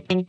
Well,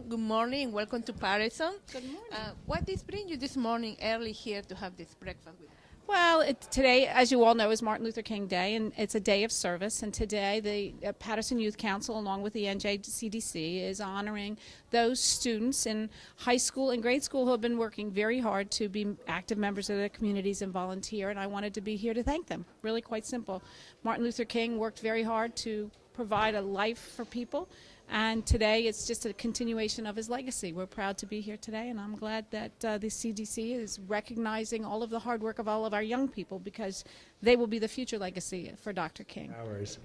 good morning. Welcome to Patterson. Good morning. What did bring you this morning early here to have this breakfast with us? Well, today, as you all know, is Martin Luther King Day, and it's a day of service. And today, the Patterson Youth Council, along with the Njcdc, is honoring those students in high school and grade school who have been working very hard to be active members of their communities and volunteer. And I wanted to be here to thank them. Really quite simple. Martin Luther King worked very hard to provide a life for people. And today, it's just a continuation of his legacy. We're proud to be here today, and I'm glad that the CDC is recognizing all of the hard work of all of our young people, because they will be the future legacy for Dr. King. Hours.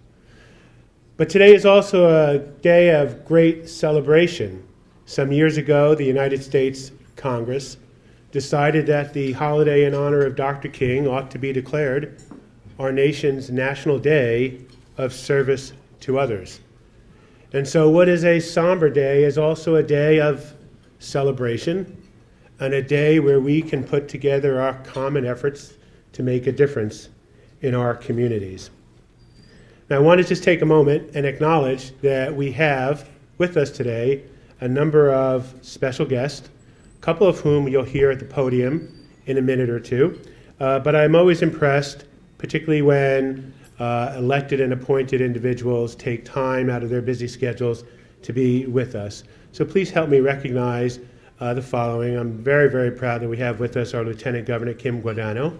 But today is also a day of great celebration. Some years ago, the United States Congress decided that the holiday in honor of Dr. King ought to be declared our nation's National Day of Service to Others. And so what is a somber day is also a day of celebration, and a day where we can put together our common efforts to make a difference in our communities. Now, I want to just take a moment and acknowledge that we have with us today a number of special guests, a couple of whom you'll hear at the podium in a minute or two. But I'm always impressed, particularly when elected and appointed individuals take time out of their busy schedules to be with us. So please help me recognize the following. I'm very, very proud that we have with us our Lieutenant Governor, Kim Guadagno.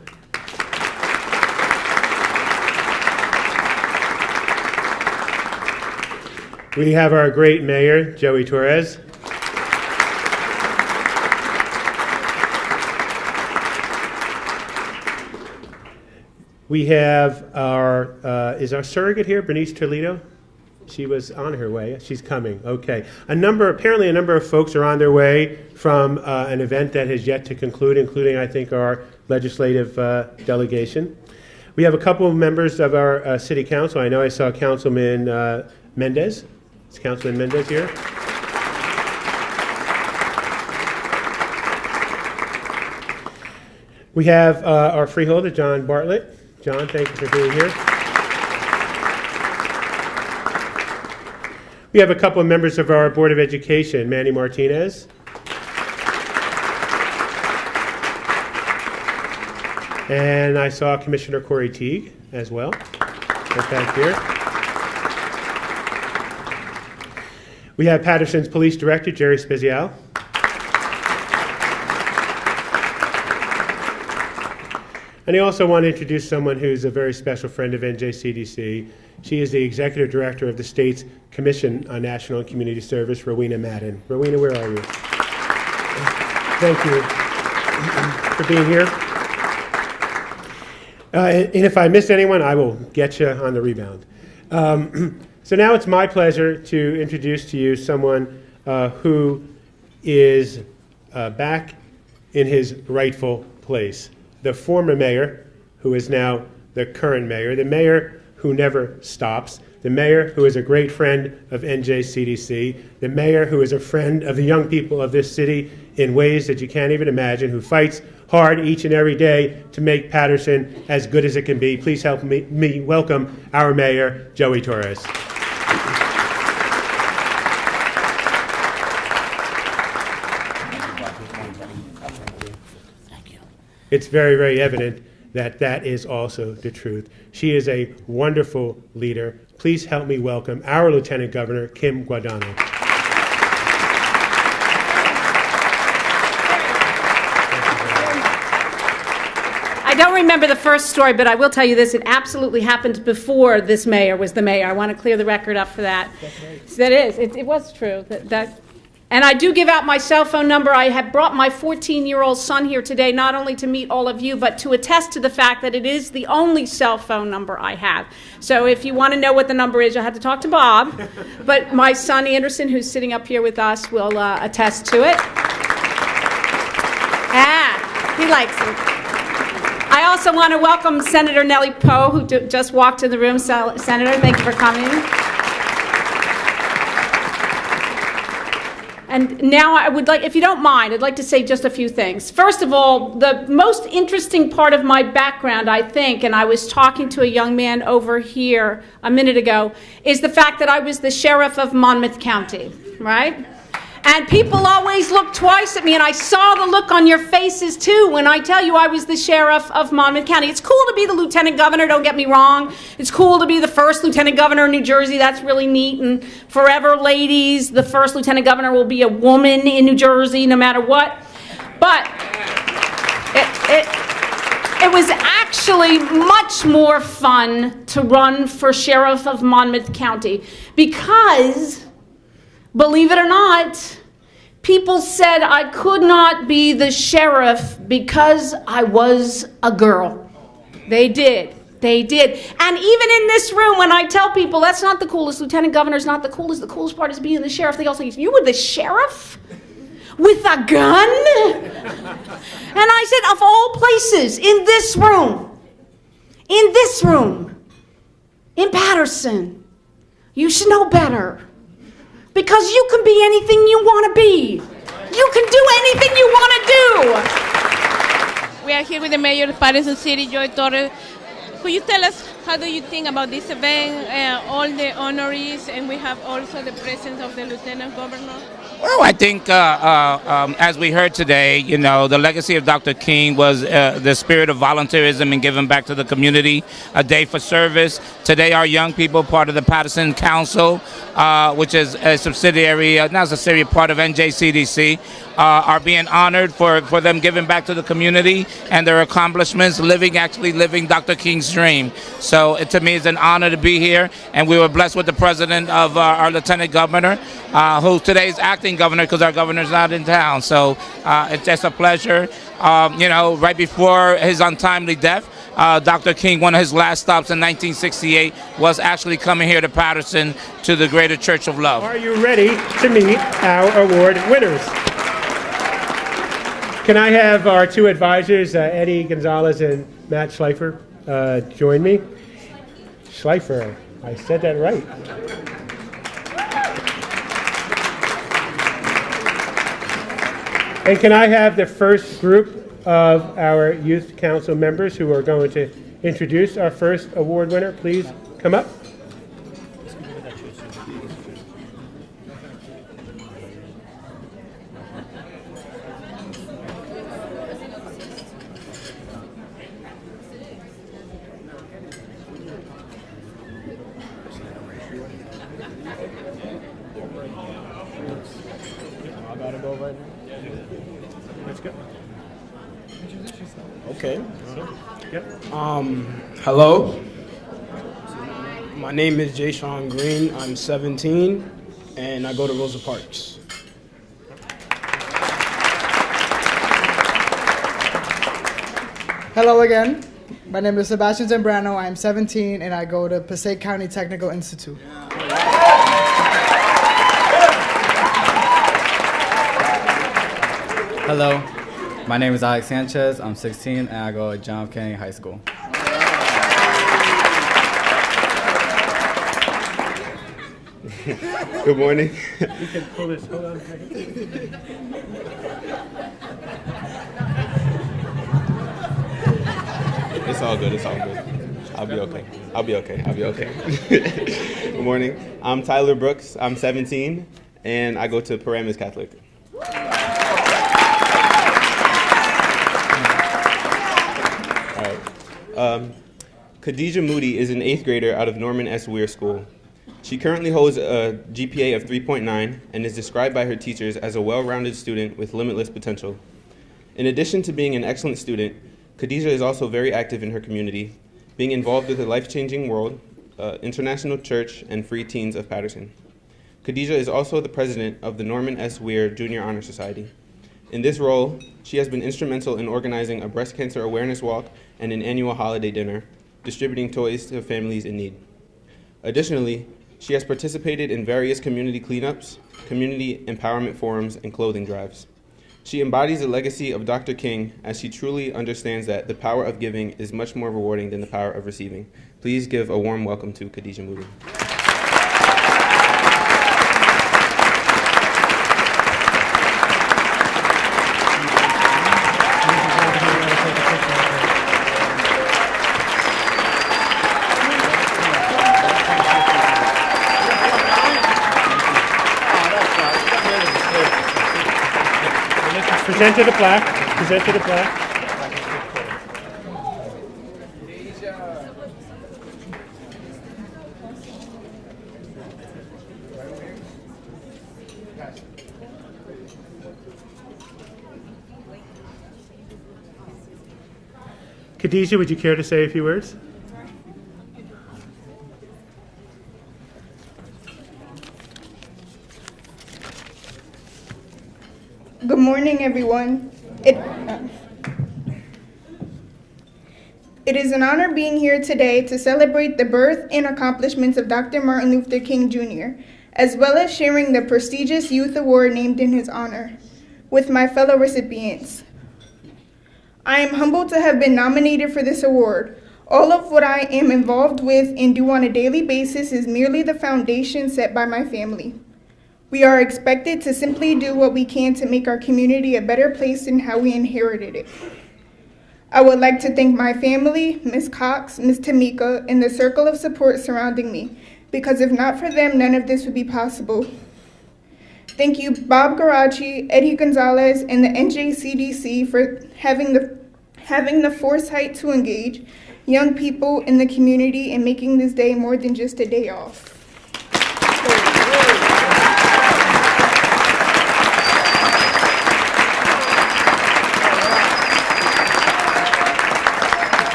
We have our great mayor, Joey Torres. We have is our surrogate here, Bernice Toledo? She was on her way. She's coming. Okay. Apparently a number of folks are on their way from an event that has yet to conclude, including, I think, our legislative delegation. We have a couple of members of our city council. I know I saw Councilman Mendez. Is Councilman Mendez here? We have our freeholder, John Bartlett. John, thank you for being here. We have a couple of members of our Board of Education, Manny Martinez. And I saw Commissioner Corey Teague as well. Right back here. We have Patterson's Police Director, Jerry Spezial. And I also want to introduce someone who's a very special friend of Njcdc. She is the Executive Director of the state's Commission on National and Community Service, Rowena Madden. Rowena, where are you? Thank you for being here. And if I missed anyone, I will get you on the rebound. So now it's my pleasure to introduce to you someone who is back in his rightful place. The former mayor, who is now the current mayor, the mayor who never stops, the mayor who is a great friend of Njcdc, the mayor who is a friend of the young people of this city in ways that you can't even imagine, who fights hard each and every day to make Patterson as good as it can be. Please help me welcome our mayor, Joey Torres. It's very, very evident that that is also the truth. She is a wonderful leader. Please help me welcome our Lieutenant Governor, Kim Guadagno. I don't remember the first story, but I will tell you this. It absolutely happened before this mayor was the mayor. I want to clear the record up for that. That's right. So that is. It was true. And I do give out my cell phone number. I have brought my 14-year-old son here today, not only to meet all of you, but to attest to the fact that it is the only cell phone number I have. So if you want to know what the number is, you'll have to talk to Bob. But my son, Anderson, who's sitting up here with us, will attest to it. Ah, he likes it. I also want to welcome Senator Nellie Poe, who just walked in the room. Senator, thank you for coming. And now I would like, if you don't mind, I'd like to say just a few things. First of all, the most interesting part of my background, I think, and I was talking to a young man over here a minute ago, is the fact that I was the sheriff of Monmouth County, right? And people always look twice at me, and I saw the look on your faces, too, when I tell you I was the sheriff of Monmouth County. It's cool to be the lieutenant governor, don't get me wrong. It's cool to be the first lieutenant governor of New Jersey. That's really neat. And forever, ladies, the first lieutenant governor will be a woman in New Jersey, no matter what. But it was actually much more fun to run for sheriff of Monmouth County because, believe it or not, people said I could not be the sheriff because I was a girl. They did. They did. And even in this room, when I tell people that's not the coolest, lieutenant governor's not the coolest part is being the sheriff, they all say, you were the sheriff? With a gun? And I said, of all places, in this room, in Patterson, you should know better. Because you can be anything you want to be. You can do anything you want to do. We are here with the mayor of Patterson City, Joy Torres. Could you tell us how do you think about this event, all the honorees, and we have also the presence of the lieutenant governor? Well, I think as we heard today, you know, the legacy of Dr. King was the spirit of volunteerism and giving back to the community, a day for service. Today, our young people, part of the Patterson Council, which is a subsidiary, not a subsidiary, part of NJCDC, are being honored for them giving back to the community and their accomplishments, actually living Dr. King's dream. So to me, it's an honor to be here, and we were blessed with the president of our lieutenant governor, who today is acting governor because our governor's not in town. So it's just a pleasure. You know, right before his untimely death, Dr. King, one of his last stops in 1968 was actually coming here to Patterson to the Greater Church of Love. Are you ready to meet our award winners? Can I have our two advisors, Eddie Gonzalez and Matt Schleifer, join me? Schleifer, I said that right. And can I have the first group of our youth council members who are going to introduce our first award winner, please come up. Let's go. Okay. Yep. Hello. My name is Jayshawn Green. I'm 17, and I go to Rosa Parks. Hello again. My name is Sebastian Zambrano. I'm 17, and I go to Passaic County Technical Institute. Hello, my name is Alex Sanchez. I'm 16 and I go to John F. Kennedy High School. Good morning. You can pull this. Hold on. It's all good. It's all good. I'll be okay. I'll be okay. I'll be okay. Good morning. I'm Tyler Brooks. I'm 17, and I go to Paramus Catholic. Khadijah Moody is an 8th grader out of Norman S. Weir School. She currently holds a GPA of 3.9 and is described by her teachers as a well-rounded student with limitless potential. In addition to being an excellent student, Khadijah is also very active in her community, being involved with the Life-Changing World, International Church, and Free Teens of Patterson. Khadijah is also the president of the Norman S. Weir Junior Honor Society. In this role, she has been instrumental in organizing a breast cancer awareness walk and an annual holiday dinner, distributing toys to families in need. Additionally, she has participated in various community cleanups, community empowerment forums, and clothing drives. She embodies the legacy of Dr. King as she truly understands that the power of giving is much more rewarding than the power of receiving. Please give a warm welcome to Khadija Moody. Present to the plaque. Present to the plaque. Khadija, would you care to say a few words? Good morning, everyone. It is an honor being here today to celebrate the birth and accomplishments of Dr. Martin Luther King Jr., as well as sharing the prestigious Youth Award named in his honor with my fellow recipients. I am humbled to have been nominated for this award. All of what I am involved with and do on a daily basis is merely the foundation set by my family. We are expected to simply do what we can to make our community a better place than how we inherited it. I would like to thank my family, Ms. Cox, Ms. Tamika, and the circle of support surrounding me, because if not for them, none of this would be possible. Thank you, Bob Garachi, Eddie Gonzalez, and the Njcdc for having the foresight to engage young people in the community and making this day more than just a day off.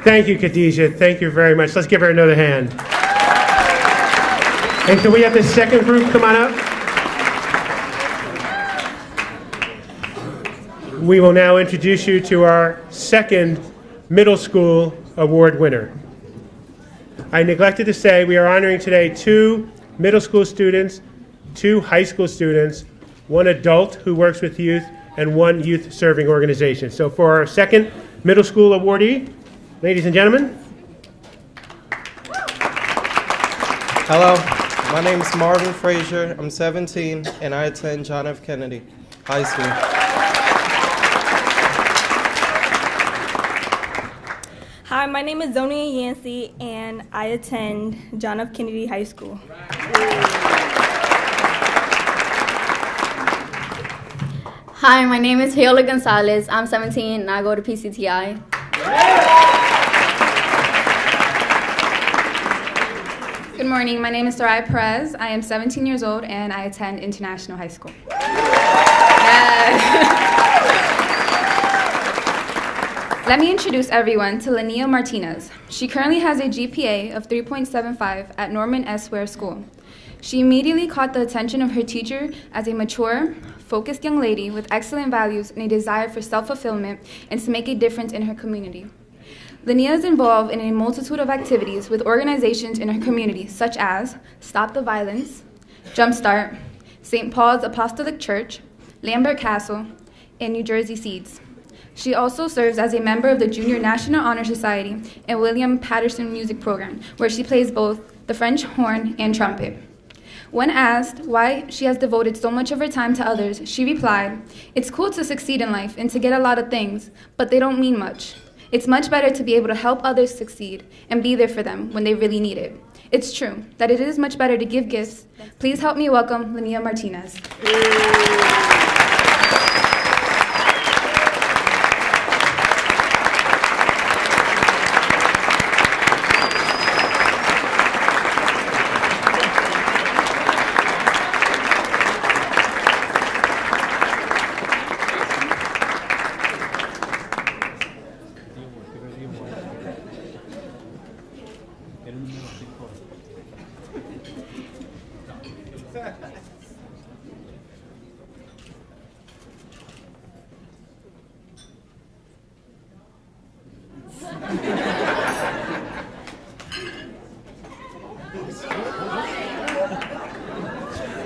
Thank you, Khadija. Thank you very much. Let's give her another hand. And can we have the second group come on up? We will now introduce you to our second middle school award winner. I neglected to say we are honoring today 2 middle school students, 2 high school students, 1 adult who works with youth, and 1 youth serving organization. So for our second middle school awardee, ladies and gentlemen. Hello, my name is Marvin Frazier. I'm 17 and I attend John F. Kennedy High School. Hi, my name is Zonia Yancey and I attend John F. Kennedy High School. Hi, my name is Paola Gonzalez. I'm 17 and I go to PCTI. Good morning, my name is Sarai Perez. I am 17 years old and I attend International High School. Let me introduce everyone to Linnea Martinez. She currently has a GPA of 3.75 at Norman S. Ware School. She immediately caught the attention of her teacher as a mature, focused young lady with excellent values and a desire for self-fulfillment and to make a difference in her community. Linnea is involved in a multitude of activities with organizations in her community, such as Stop the Violence, Jumpstart, St. Paul's Apostolic Church, Lambert Castle, and Njcdc Seeds. She also serves as a member of the Junior National Honor Society and William Patterson Music Program, where she plays both the French horn and trumpet. When asked why she has devoted so much of her time to others, she replied, "It's cool to succeed in life and to get a lot of things, but they don't mean much. It's much better to be able to help others succeed and be there for them when they really need it. It's true that it is much better to give gifts. Please help me welcome Linnea Martinez."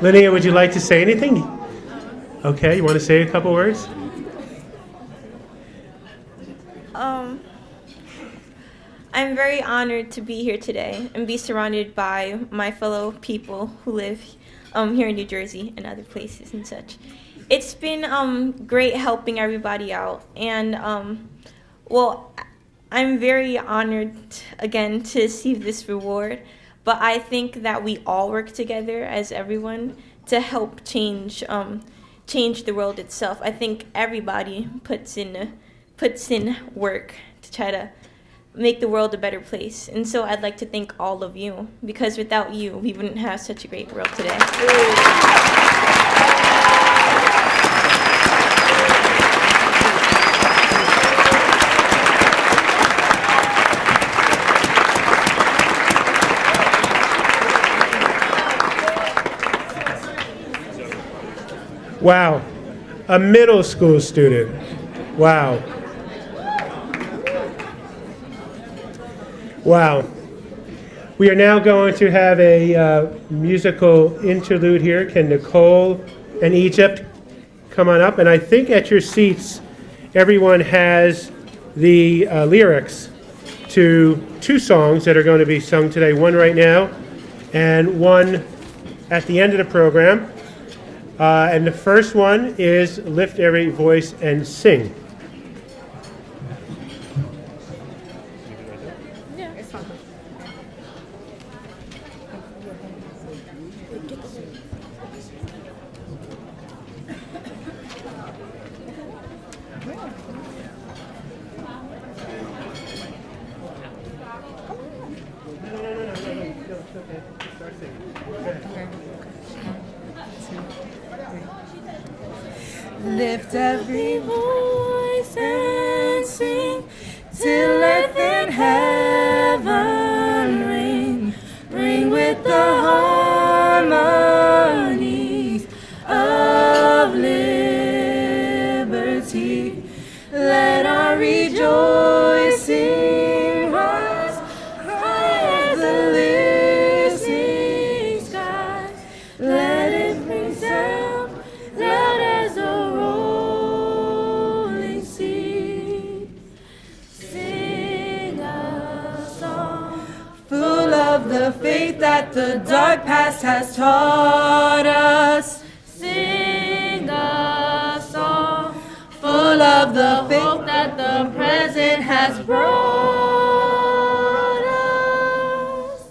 Linnea, would you like to say anything? Okay, you want to say a couple words? I'm very honored to be here today and be surrounded by my fellow people who live here in New Jersey and other places and such. It's been great helping everybody out, and well, I'm very honored again to receive this reward, but I think that we all work together as everyone to help change the world itself. I think everybody puts in work to try to make the world a better place. And so I'd like to thank all of you, because without you, we wouldn't have such a great world today. Wow, a middle school student. Wow. Wow. We are now going to have a musical interlude here. Can Nicole and Egypt come on up? And I think at your seats, everyone has the lyrics to two songs that are going to be sung today. One right now and one at the end of the program. And the first one is Lift Every Voice and Sing. Lift every voice and sing till earth and heaven ring. Ring with the harmonies of liberty. Let our rejoicing rise high as the listening skies. Let it ring sound loud as a rolling sea. Sing a song full of the faith that the dark past has taught us. Sing a song full of the hope that the present has brought us.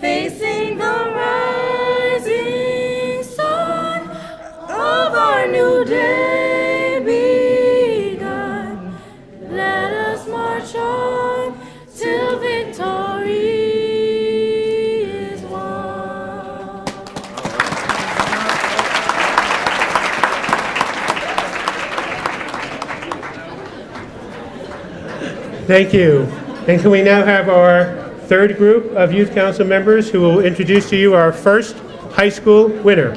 Facing the rising sun of our new day begun, let us march on till victory is won. Thank you. And can we now have our third group of Youth Council members who will introduce to you our first high school winner.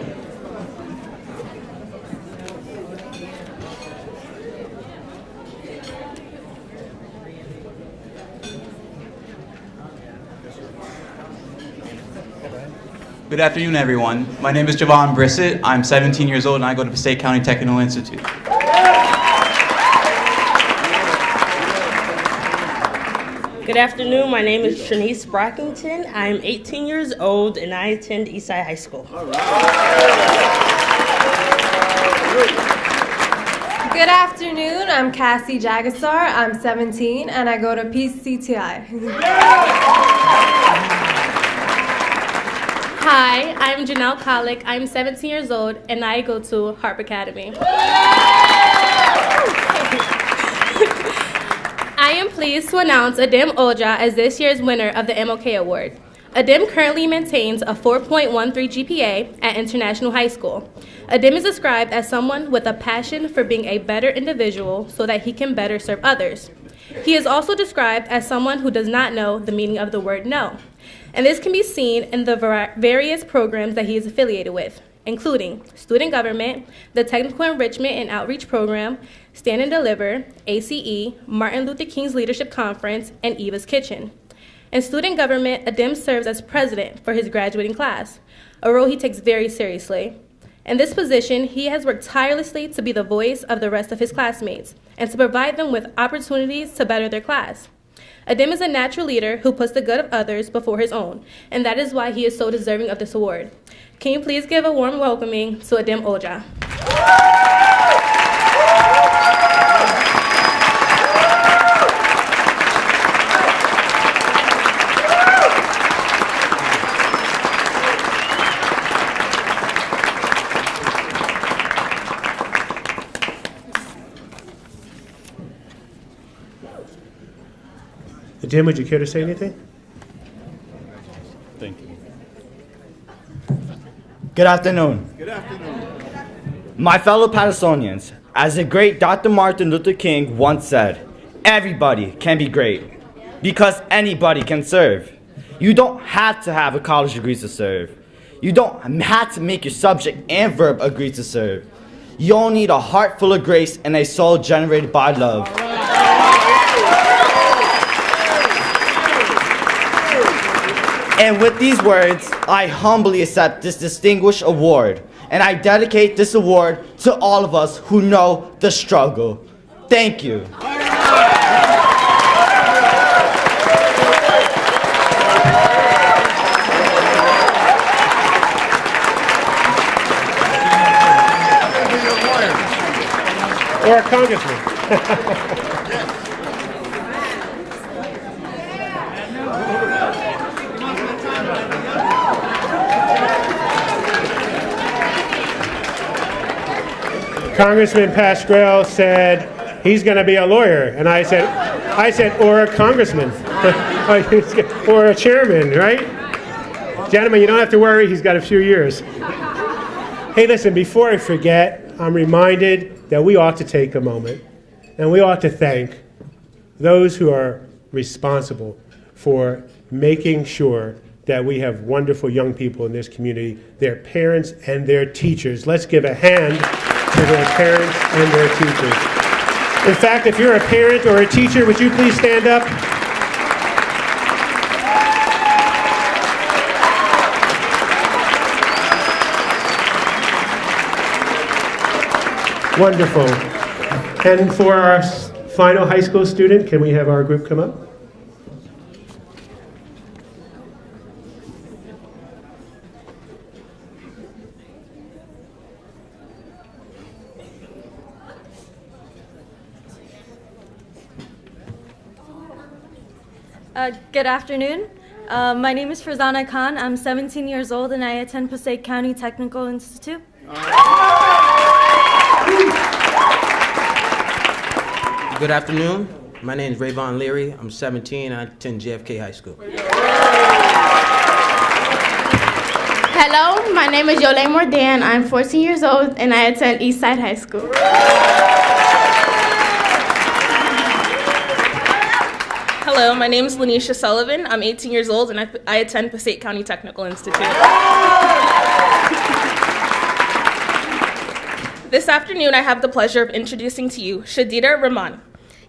Good afternoon, everyone. My name is Javon Brissett. I'm 17 years old and I go to Passaic County Technical Institute. Good afternoon. My name is Trinice Brockington. I'm 18 years old and I attend Eastside High School. Good afternoon. I'm Cassie Jagasar. I'm 17 and I go to PCTI. Hi, I'm Janelle Colick. I'm 17 years old and I go to Harp Academy. I am pleased to announce Adim Oja as this year's winner of the MOK Award. Adim currently maintains a 4.13 GPA at International High School. Adim is described as someone with a passion for being a better individual so that he can better serve others. He is also described as someone who does not know the meaning of the word no. And this can be seen in the various programs that he is affiliated with, including student government, the Technical Enrichment and Outreach Program, Stand and Deliver, ACE, Martin Luther King's Leadership Conference, and Eva's Kitchen. In student government, Adim serves as president for his graduating class, a role he takes very seriously. In this position, he has worked tirelessly to be the voice of the rest of his classmates and to provide them with opportunities to better their class. Adim is a natural leader who puts the good of others before his own, and that is why he is so deserving of this award. Can you please give a warm welcoming to Adim Oja? Jim, would you care to say anything? Thank you. Good afternoon. Good afternoon. My fellow Pattersonians, as the great Dr. Martin Luther King once said, everybody can be great because anybody can serve. You don't have to have a college degree to serve. You don't have to make your subject and verb agree to serve. You only need a heart full of grace and a soul generated by love. And with these words, I humbly accept this distinguished award, and I dedicate this award to all of us who know the struggle. Thank you. Or a congressman. Congressman Pascrell said he's going to be a lawyer, and I said, or a congressman, or a chairman, right? Gentlemen, you don't have to worry. He's got a few years. Hey, listen, before I forget, I'm reminded that we ought to take a moment, and we ought to thank those who are responsible for making sure that we have wonderful young people in this community, their parents and their teachers. Let's give a hand to their parents and their teachers. In fact, if you're a parent or a teacher, would you please stand up? Wonderful. And for our final high school student, can we have our group come up? Good afternoon. My name is Farzana Khan. I'm 17 years old and I attend Passaic County Technical Institute. Good afternoon. My name is Rayvon Leary. I'm 17 and I attend JFK High School. Hello, my name is Yolene Mordan. I'm 14 years old and I attend Eastside High School. Hello, my name is Lanisha Sullivan. I'm 18 years old and I attend Passaic County Technical Institute. This afternoon, I have the pleasure of introducing to you Shadida Rahman.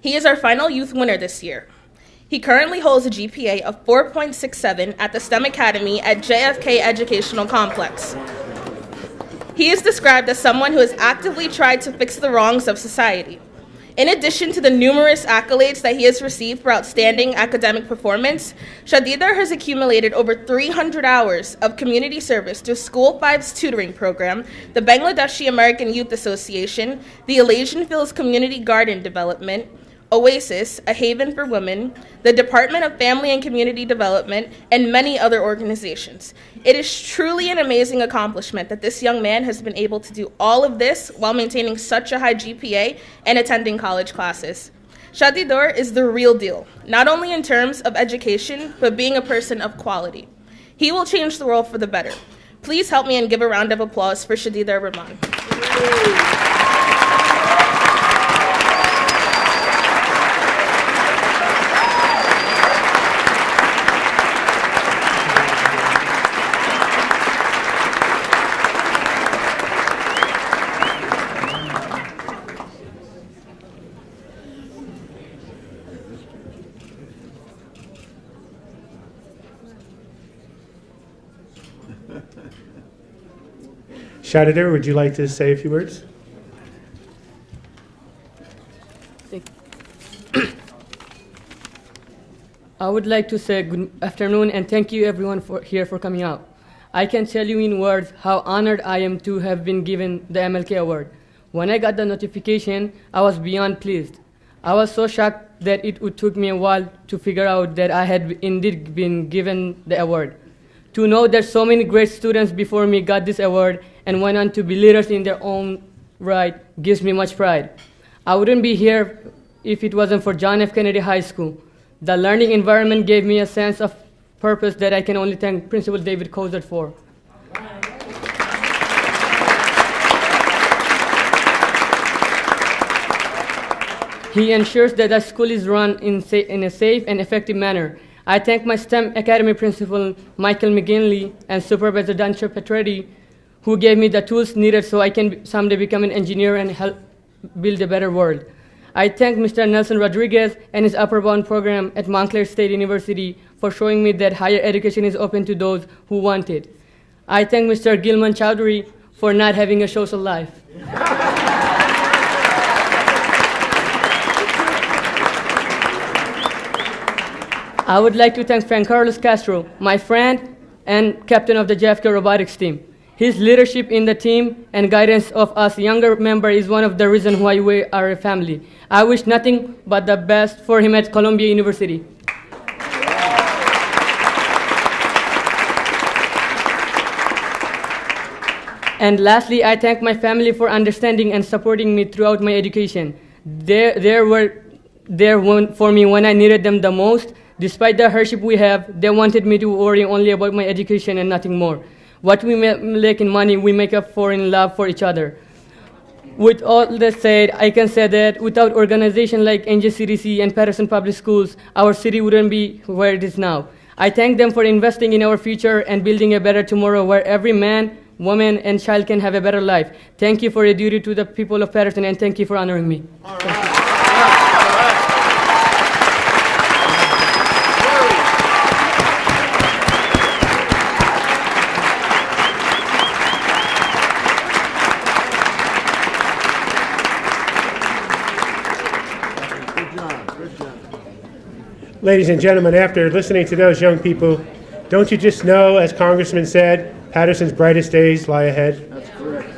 He is our final youth winner this year. He currently holds a GPA of 4.67 at the STEM Academy at JFK Educational Complex. He is described as someone who has actively tried to fix the wrongs of society. In addition to the numerous accolades that he has received for outstanding academic performance, Shadida has accumulated over 300 hours of community service through School 5's tutoring program, the Bangladeshi American Youth Association, the Elasian Fields Community Garden Development, Oasis, a haven for women, the Department of Family and Community Development, and many other organizations. It is truly an amazing accomplishment that this young man has been able to do all of this while maintaining such a high GPA and attending college classes. Shadidor is the real deal, not only in terms of education, but being a person of quality. He will change the world for the better. Please help me and give a round of applause for Shadida Rahman. Shadider, would you like to say a few words? I would like to say good afternoon and thank you everyone here for coming out. I can tell you in words how honored I am to have been given the MLK award. When I got the notification, I was beyond pleased. I was so shocked that it took me a while to figure out that I had indeed been given the award. To know that so many great students before me got this award and went on to be leaders in their own right gives me much pride. I wouldn't be here if it wasn't for John F. Kennedy High School. The learning environment gave me a sense of purpose that I can only thank Principal David Kozart for. He ensures that the school is run in a safe and effective manner. I thank my STEM Academy Principal, Michael McGinley, and Supervisor Dancho Petretti, who gave me the tools needed so I can someday become an engineer and help build a better world. I thank Mr. Nelson Rodriguez and his Upper Bound program at Montclair State University for showing me that higher education is open to those who want it. I thank Mr. Gilman Chowdhury for not having a social life. I would like to thank Frank Carlos Castro, my friend and captain of the JFK robotics team. His leadership in the team and guidance of us younger members is one of the reasons why we are a family. I wish nothing but the best for him at Columbia University. And lastly, I thank my family for understanding and supporting me throughout my education. They were there for me when I needed them the most. Despite the hardship we have, they wanted me to worry only about my education and nothing more. What we make in money, we make up for in love for each other. With all that said, I can say that without organizations like Njcdc and Patterson Public Schools, our city wouldn't be where it is now. I thank them for investing in our future and building a better tomorrow where every man, woman, and child can have a better life. Thank you for your duty to the people of Patterson, and thank you for honoring me. Ladies and gentlemen, after listening to those young people, don't you just know, as Congressman said, Patterson's brightest days lie ahead? That's correct.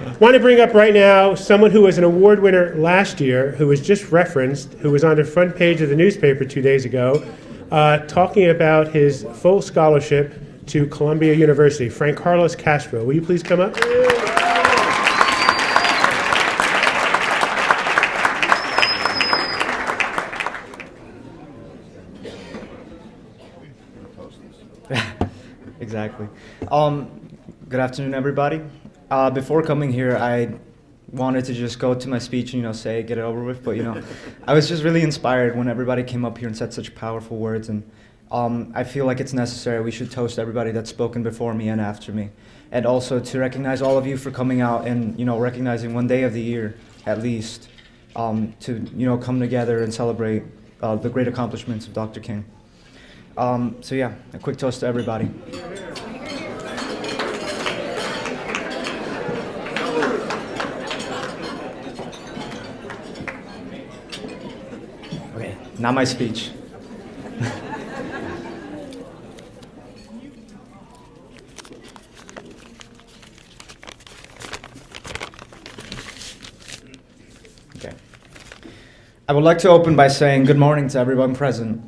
I want to bring up right now someone who was an award winner last year, who was just referenced, who was on the front page of the newspaper 2 days ago, talking about his full scholarship to Columbia University, Frank Carlos Castro. Will you please come up? Exactly. Good afternoon, everybody. Before coming here, I wanted to just go to my speech and, say, get it over with. But, I was just really inspired when everybody came up here and said such powerful words. And I feel like it's necessary. We should toast everybody that's spoken before me and after me. And also to recognize all of you for coming out and, recognizing one day of the year, at least, to, come together and celebrate the great accomplishments of Dr. King. So yeah, a quick toast to everybody. Okay, now my speech. Okay. I would like to open by saying good morning to everyone present.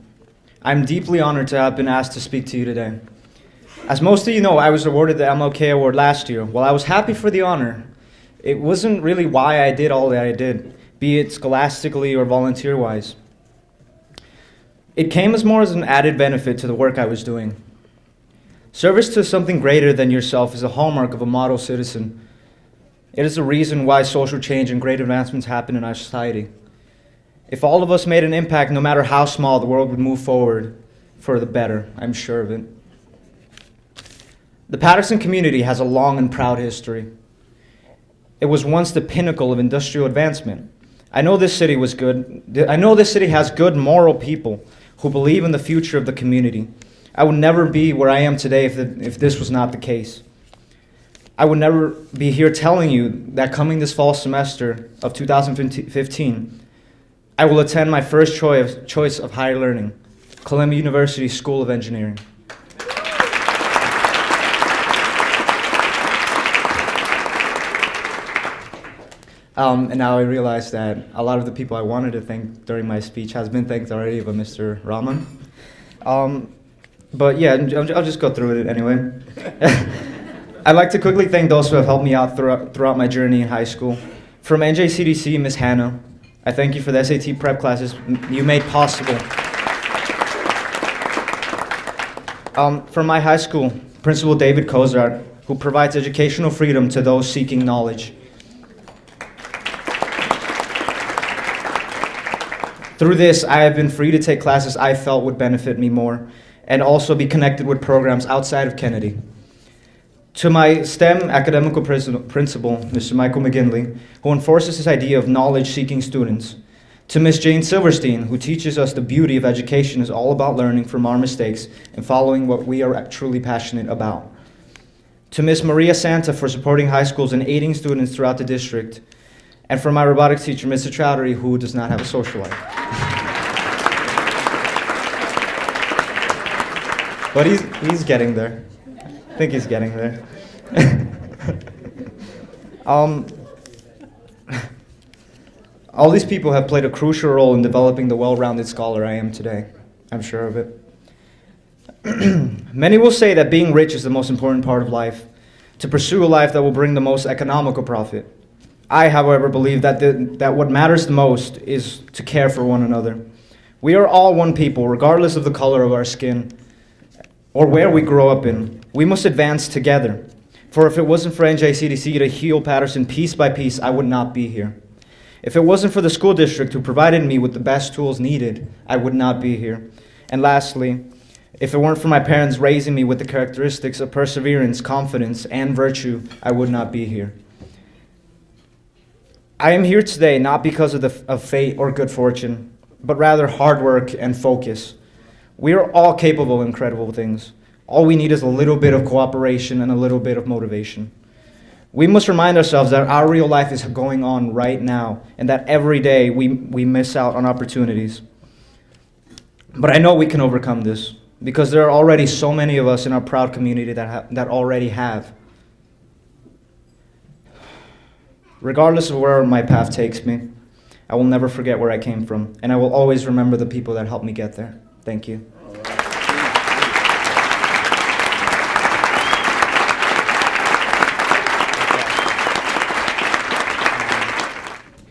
I'm deeply honored to have been asked to speak to you today. As most of you know, I was awarded the MLK Award last year. While I was happy for the honor, it wasn't really why I did all that I did, be it scholastically or volunteer-wise. It came as more as an added benefit to the work I was doing. Service to something greater than yourself is a hallmark of a model citizen. It is the reason why social change and great advancements happen in our society. If all of us made an impact, no matter how small, the world would move forward for the better. I'm sure of it. The Patterson community has a long and proud history. It was once the pinnacle of industrial advancement. I know this city was good. I know this city has good, moral people who believe in the future of the community. I would never be where I am today if this was not the case. I would never be here telling you that coming this fall semester of 2015, I will attend my first choice of higher learning, Columbia University School of Engineering. And now I realize that a lot of the people I wanted to thank during my speech has been thanked already by Mr. Rahman. But yeah, I'll just go through it anyway. I'd like to quickly thank those who have helped me out throughout my journey in high school. From Njcdc, Ms. Hannah, I thank you for the SAT prep classes you made possible. From my high school, Principal David Kozart, who provides educational freedom to those seeking knowledge. Through this, I have been free to take classes I felt would benefit me more, and also be connected with programs outside of Kennedy. To my STEM academical principal, Mr. Michael McGinley, who enforces this idea of knowledge-seeking students. To Ms. Jane Silverstein, who teaches us the beauty of education is all about learning from our mistakes and following what we are truly passionate about. To Ms. Maria Santa for supporting high schools and aiding students throughout the district. And for my robotics teacher, Mr. Chowdhury, who does not have a social life. But he's getting there. I think he's getting there. All these people have played a crucial role in developing the well-rounded scholar I am today. I'm sure of it. Many will say that being rich is the most important part of life, to pursue a life that will bring the most economical profit. I, however, believe that what matters the most is to care for one another. We are all one people, regardless of the color of our skin or where we grow up in. We must advance together. For if it wasn't for Njcdc to heal Patterson piece by piece, I would not be here. If it wasn't for the school district who provided me with the best tools needed, I would not be here. And lastly, if it weren't for my parents raising me with the characteristics of perseverance, confidence, and virtue, I would not be here. I am here today not because of fate or good fortune, but rather hard work and focus. We are all capable of incredible things. All we need is a little bit of cooperation and a little bit of motivation. We must remind ourselves that our real life is going on right now, and that every day we miss out on opportunities. But I know we can overcome this, because there are already so many of us in our proud community that already have. Regardless of where my path takes me, I will never forget where I came from, and I will always remember the people that helped me get there. Thank you.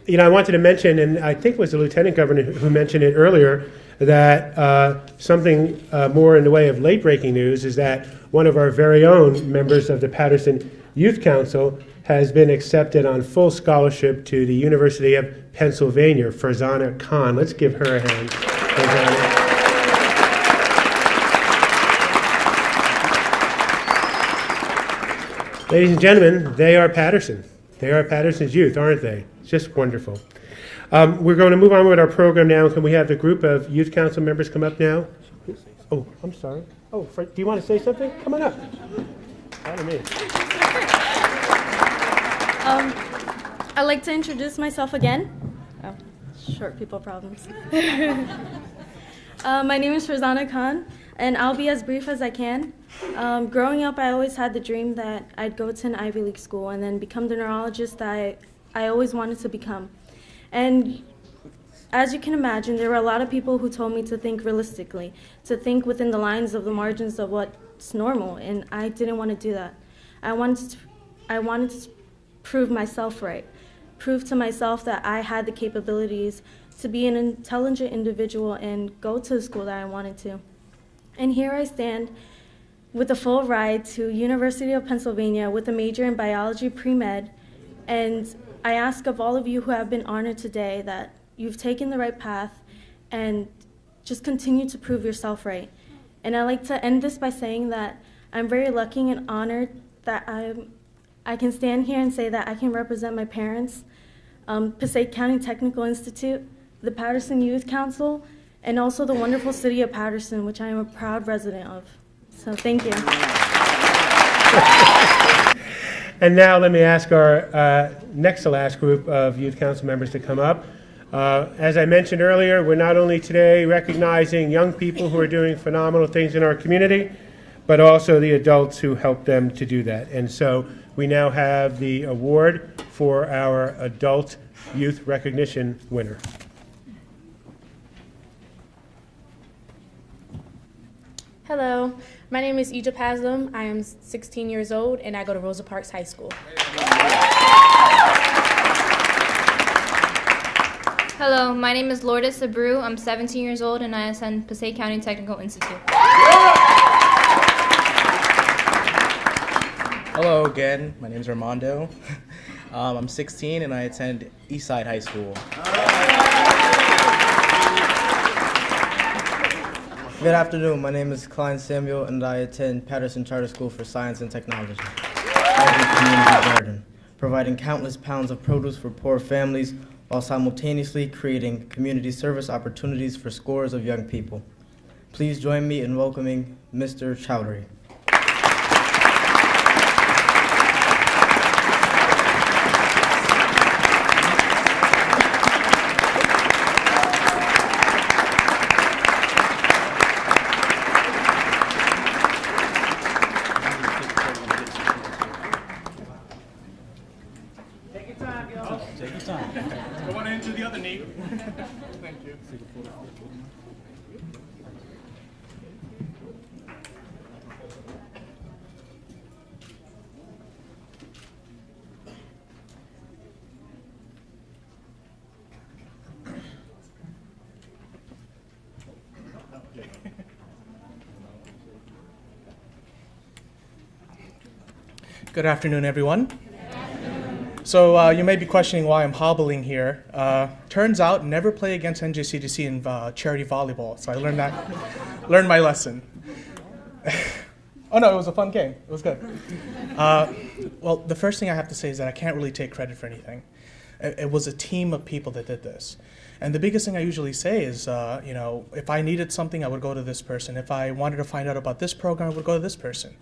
You know, I wanted to mention, and I think it was the Lieutenant Governor who mentioned it earlier, that something more in the way of late-breaking news is that one of our very own members of the Patterson Youth Council has been accepted on full scholarship to the University of Pennsylvania, Farzana Khan. Let's give her a hand. Farzana. Ladies and gentlemen, they are Patterson. They are Patterson's youth, aren't they? It's just wonderful. We're going to move on with our program now. Can we have the group of youth council members come up now? Oh, I'm sorry. Oh, do you want to say something? Come on up. Pardon me. I'd like to introduce myself again. Oh, short people problems. My name is Farzana Khan, and I'll be as brief as I can. Growing up, I always had the dream that I'd go to an Ivy League school and then become the neurologist that I always wanted to become. And as you can imagine, there were a lot of people who told me to think realistically, to think within the lines of the margins of what's normal, and I didn't want to do that. I wanted to prove myself right, prove to myself that I had the capabilities to be an intelligent individual and go to the school that I wanted to. And here I stand with a full ride to University of Pennsylvania with a major in biology pre-med, and I ask of all of you who have been honored today that you've taken the right path and just continue to prove yourself right. And I'd like to end this by saying that I'm very lucky and honored that I can stand here and say that I can represent my parents, Passaic County Technical Institute, the Patterson Youth Council, and also the wonderful city of Patterson, which I am a proud resident of. So thank you. And now let me ask our next to last group of youth council members to come up. As I mentioned earlier, we're not only today recognizing young people who are doing phenomenal things in our community, but also the adults who help them to do that. And so we now have the award for our adult youth recognition winner. Hello, my name is Ija Paslam. I am 16 years old and I go to Rosa Parks High School. Hello, my name is Lourdes Abreu. I'm 17 years old and I attend Passaic County Technical Institute. Hello again, my name is Armando. I'm 16 and I attend Eastside High School. Good afternoon, my name is Klein Samuel and I attend Patterson Charter School for Science and Technology. Community garden, providing countless pounds of produce for poor families while simultaneously creating community service opportunities for scores of young people. Please join me in welcoming Mr. Chowdhury. Good afternoon, everyone. So you may be questioning why I'm hobbling here. Turns out, never play against Njcdc in charity volleyball. So I learned my lesson. Oh no, it was a fun game. It was good. Well, the first thing I have to say is that I can't really take credit for anything. It was a team of people that did this. And the biggest thing I usually say is, if I needed something, I would go to this person. If I wanted to find out about this program, I would go to this person.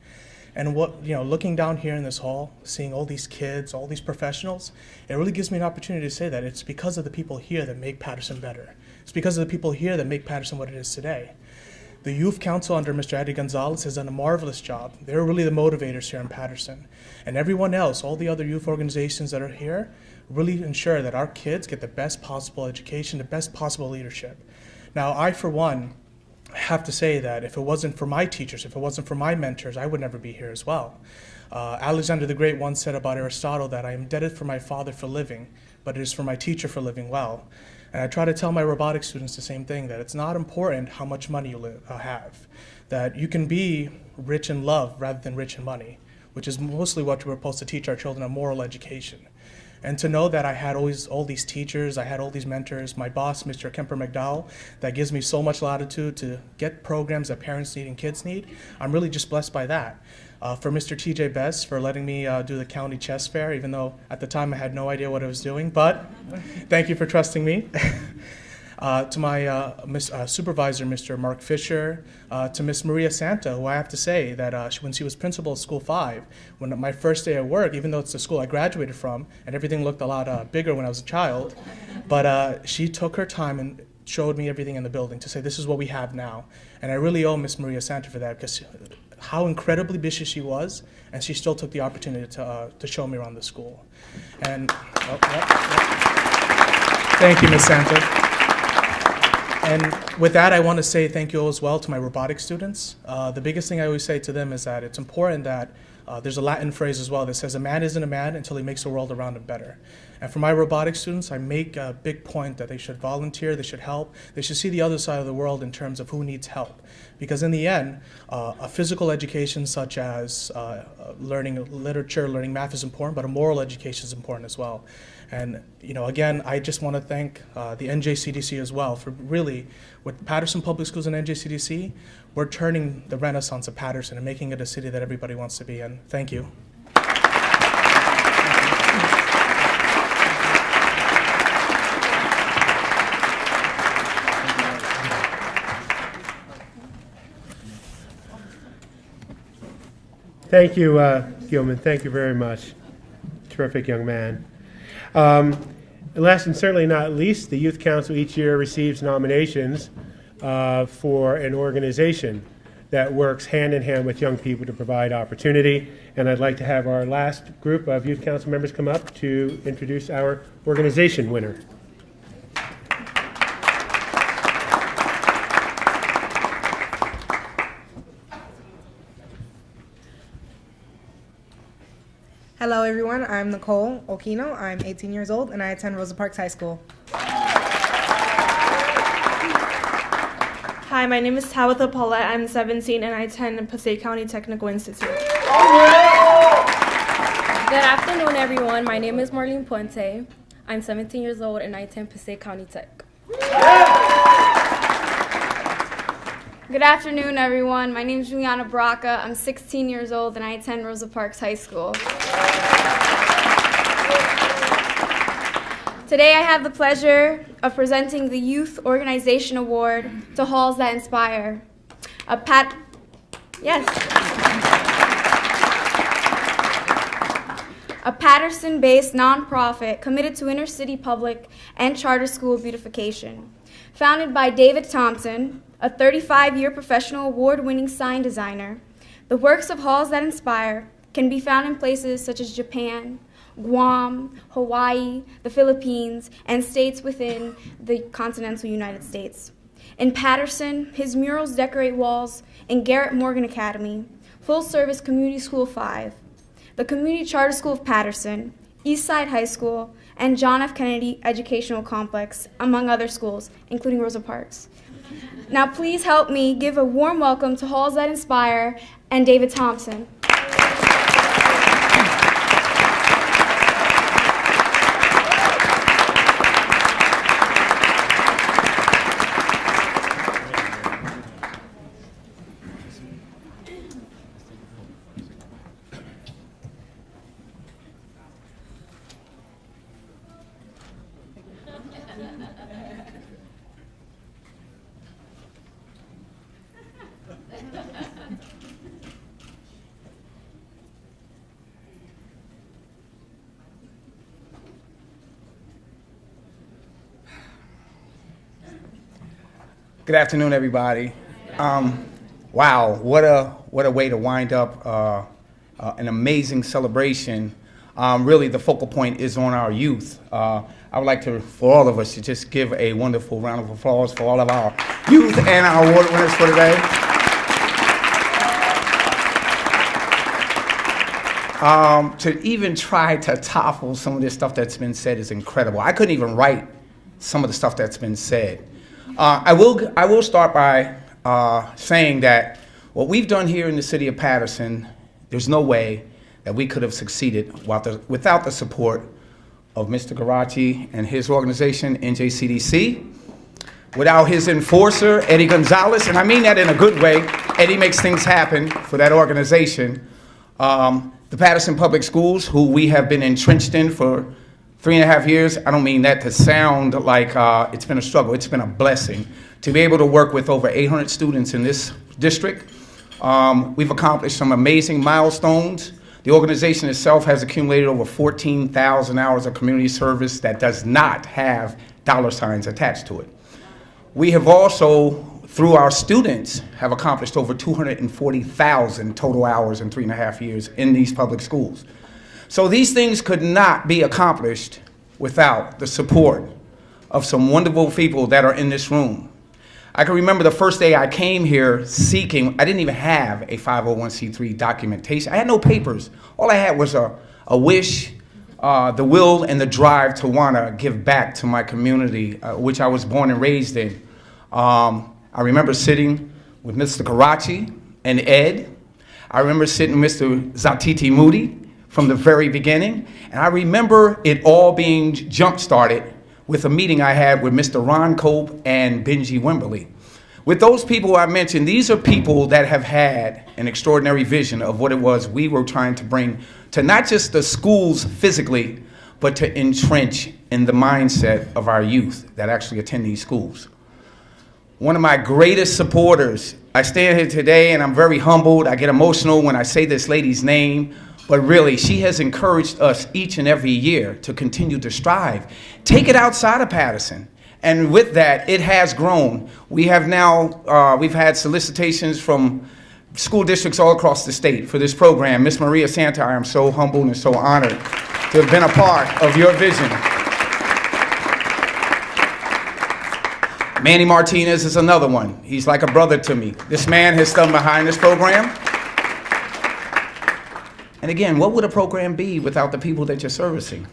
And looking down here in this hall, seeing all these kids, all these professionals, it really gives me an opportunity to say that it's because of the people here that make Patterson better. It's because of the people here that make Patterson what it is today. The Youth Council under Mr. Eddie Gonzalez has done a marvelous job. They're really the motivators here in Patterson. And everyone else, all the other youth organizations that are here, really ensure that our kids get the best possible education, the best possible leadership. Now, I, for one, have to say that if it wasn't for my teachers, if it wasn't for my mentors, I would never be here as well. Alexander the Great once said about Aristotle that I am indebted for my father for living, but it is for my teacher for living well. And I try to tell my robotics students the same thing, that it's not important how much money you have, that you can be rich in love rather than rich in money, which is mostly what we're supposed to teach our children, a moral education. And to know that I had always all these teachers, I had all these mentors, my boss, Mr. Kemper McDowell, that gives me so much latitude to get programs that parents need and kids need. I'm really just blessed by that. For Mr. TJ Best for letting me do the county chess fair, even though at the time I had no idea what I was doing, but thank you for trusting me. To my supervisor, Mr. Mark Fisher, to Miss Maria Santa, who I have to say that when she was principal of School 5, when my first day at work, even though it's the school I graduated from, and everything looked a lot bigger when I was a child, but she took her time and showed me everything in the building to say, this is what we have now. And I really owe Miss Maria Santa for that, because how incredibly busy she was, and she still took the opportunity to show me around the school. And thank you, Miss Santa. And with that, I want to say thank you as well to my robotics students. The biggest thing I always say to them is that it's important that there's a Latin phrase as well that says, a man isn't a man until he makes the world around him better. And for my robotics students, I make a big point that they should volunteer, they should help, they should see the other side of the world in terms of who needs help. Because in the end, a physical education such as learning literature, learning math is important, but a moral education is important as well. And again, I just want to thank the NJCDC as well for really, with Patterson Public Schools and NJCDC, we're turning the renaissance of Patterson and making it a city that everybody wants to be in. Thank you. Thank you, Gilman. Thank you very much. terrific young man. And last and certainly not least, the Youth Council each year receives nominations for an organization that works hand in hand with young people to provide opportunity. And I'd like to have our last group of Youth Council members come up to introduce our organization winner. Hello everyone, I'm Nicole Okino. I'm 18 years old and I attend Rosa Parks High School. Hi, my name is Tabitha Paulette. I'm 17 and I attend Passaic County Technical Institute. Good afternoon everyone, my name is Marlene Puente. I'm 17 years old and I attend Passaic County Tech. Good afternoon, everyone. My name is Juliana Braca. I'm 16 years old and I attend Rosa Parks High School. Today I have the pleasure of presenting the Youth Organization Award to Halls That Inspire. A Patterson-based nonprofit committed to inner city public and charter school beautification. Founded by David Thompson, a 35-year professional award-winning sign designer, the works of Halls That Inspire can be found in places such as Japan, Guam, Hawaii, the Philippines, and states within the continental United States. In Patterson, his murals decorate walls in Garrett Morgan Academy, full-service Community School 5, the Community Charter School of Patterson, Eastside High School, and John F. Kennedy Educational Complex, among other schools, including Rosa Parks. Now please help me give a warm welcome to Halls That Inspire and David Thompson. Good afternoon, everybody. Wow, what a way to wind up an amazing celebration. Really, the focal point is on our youth. I would like to, for all of us, to just give a wonderful round of applause for all of our youth and our award winners for today. To even try to topple some of this stuff that's been said is incredible. I couldn't even write some of the stuff that's been said. I will start by saying that what we've done here in the city of Patterson, there's no way that we could have succeeded without the support of Mr. Garachi and his organization, Njcdc, without his enforcer, Eddie Gonzalez, and I mean that in a good way. Eddie makes things happen for that organization. The Patterson Public Schools, who we have been entrenched in for 3.5 years, I don't mean that to sound like it's been a struggle. It's been a blessing to be able to work with over 800 students in this district. We've accomplished some amazing milestones. The organization itself has accumulated over 14,000 hours of community service that does not have dollar signs attached to it. We have also, through our students, have accomplished over 240,000 total hours in 3.5 years in these public schools. So these things could not be accomplished without the support of some wonderful people that are in this room. I can remember the first day I came here seeking, I didn't even have a 501c3 documentation. I had no papers. All I had was a wish, the will and the drive to want to give back to my community, which I was born and raised in. I remember sitting with Mr. Karachi and Ed. I remember sitting with Mr. Zatiti Moody from the very beginning. And I remember it all being jump-started with a meeting I had with Mr. Ron Cope and Benji Wimberly. With those people I mentioned, these are people that have had an extraordinary vision of what it was we were trying to bring to not just the schools physically, but to entrench in the mindset of our youth that actually attend these schools. One of my greatest supporters, I stand here today and I'm very humbled. I get emotional when I say this lady's name, but really, she has encouraged us each and every year to continue to strive. Take it outside of Patterson. And with that, it has grown. We have now, we've had solicitations from school districts all across the state for this program. Miss Maria Santa, I am so humbled and so honored to have been a part of your vision. Manny Martinez is another one. He's like a brother to me. This man has stood behind this program. And again, what would a program be without the people that you're servicing?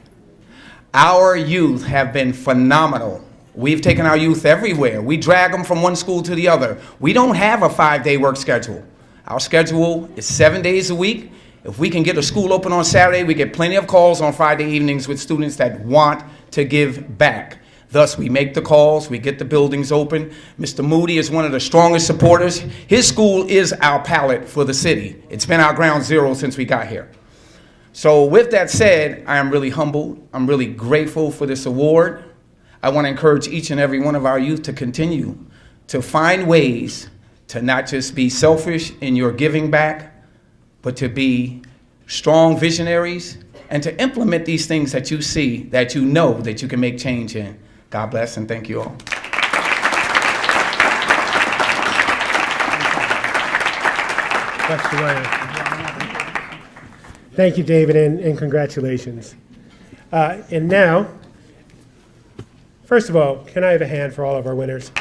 Our youth have been phenomenal. We've taken our youth everywhere. We drag them from one school to the other. We don't have a 5-day work schedule. Our schedule is 7 days a week. If we can get a school open on Saturday, we get plenty of calls on Friday evenings with students that want to give back. Thus, we make the calls, we get the buildings open. Mr. Moody is one of the strongest supporters. His school is our palette for the city. It's been our ground zero since we got here. So with that said, I am really humbled. I'm really grateful for this award. I want to encourage each and every one of our youth to continue to find ways to not just be selfish in your giving back, but to be strong visionaries and to implement these things that you see, that you know that you can make change in. God bless and thank you all. Thank you, David, and congratulations. And now, first of all, can I have a hand for all of our winners?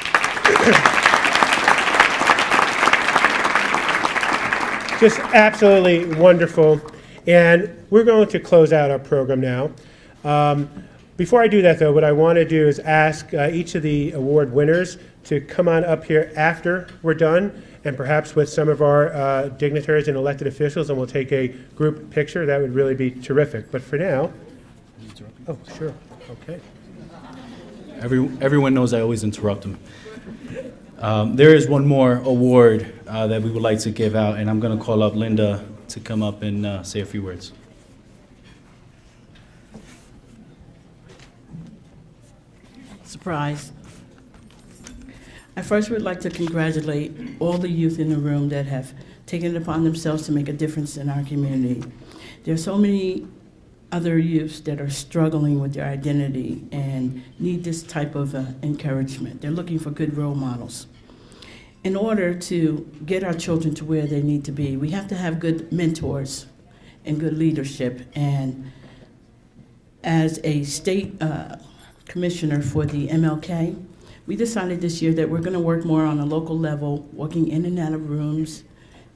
Just absolutely wonderful. And we're going to close out our program now. Before I do that, though, what I want to do is ask each of the award winners to come on up here after we're done, and perhaps with some of our dignitaries and elected officials, and we'll take a group picture. That would really be terrific. But for now, oh, sure, okay. Everyone knows I always interrupt them. There is one more award that we would like to give out, and I'm going to call up Linda to come up and say a few words. Surprise. I first would like to congratulate all the youth in the room that have taken it upon themselves to make a difference in our community. There are so many other youths that are struggling with their identity and need this type of encouragement. They're looking for good role models. In order to get our children to where they need to be, we have to have good mentors and good leadership. And as a state commissioner for the MLK, we decided this year that we're going to work more on a local level, walking in and out of rooms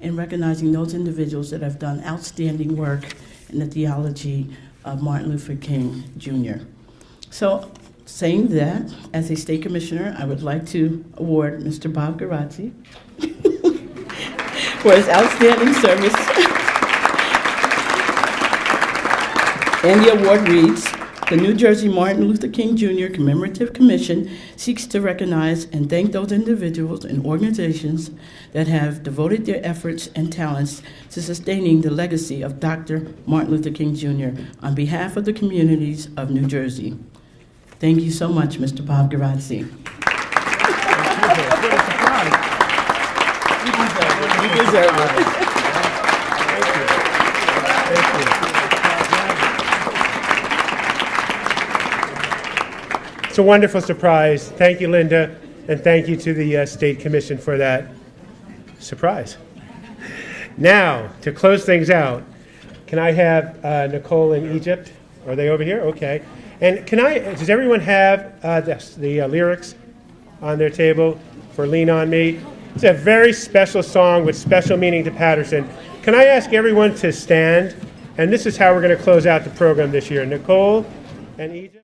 and recognizing those individuals that have done outstanding work in the theology of Martin Luther King Jr. So, saying that, as a state commissioner, I would like to award Mr. Bob Garazzi for his outstanding service. And the award reads, the New Jersey Martin Luther King Jr. Commemorative Commission seeks to recognize and thank those individuals and organizations that have devoted their efforts and talents to sustaining the legacy of Dr. Martin Luther King Jr. on behalf of the communities of New Jersey. Thank you so much, Mr. Bob Garazzi. You deserve it. It's a wonderful surprise. Thank you, Linda, and thank you to the State Commission for that surprise. Now, to close things out, can I have Nicole in Egypt? Are they over here? Okay. And does everyone have the lyrics on their table for Lean On Me? It's a very special song with special meaning to Patterson. Can I ask everyone to stand? And this is how we're going to close out the program this year. Nicole and Egypt.